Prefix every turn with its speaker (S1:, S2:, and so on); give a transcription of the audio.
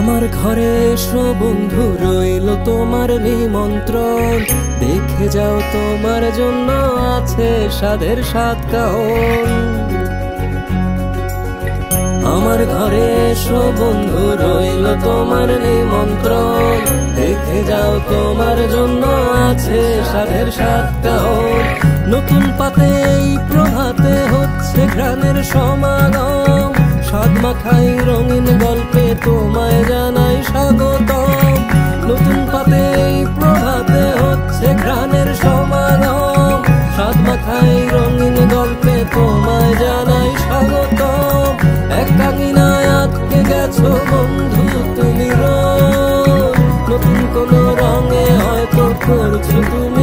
S1: আমার ঘরে এসো বন্ধু, রইল তোমার নিমন্ত্রণ। দেখে যাও তোমার জন্য আছে স্বাদের সাত কাহন। আমার ঘরে এসো বন্ধু, রইল তোমার নিমন্ত্রণ। দেখে যাও তোমার জন্য আছে স্বাদের সাত কাহন। নতুন পাতে এই প্রভাতে হচ্ছে ঘ্রাণের সমাগম। স্বাদ মাখাই রঙিন গল্পে তোমায় জানাই স্বাগতম। নতুন পাতে এই প্রভাতে হচ্ছে ঘ্রাণের সমাগম। স্বাদ মাখাই রঙিন গল্পে তোমায় জানাই স্বাগতম। একাকিনায় আটকে গেছো বন্ধু তুমি রোজ, নতুন কোন রঙে হয়তো করছো তুমি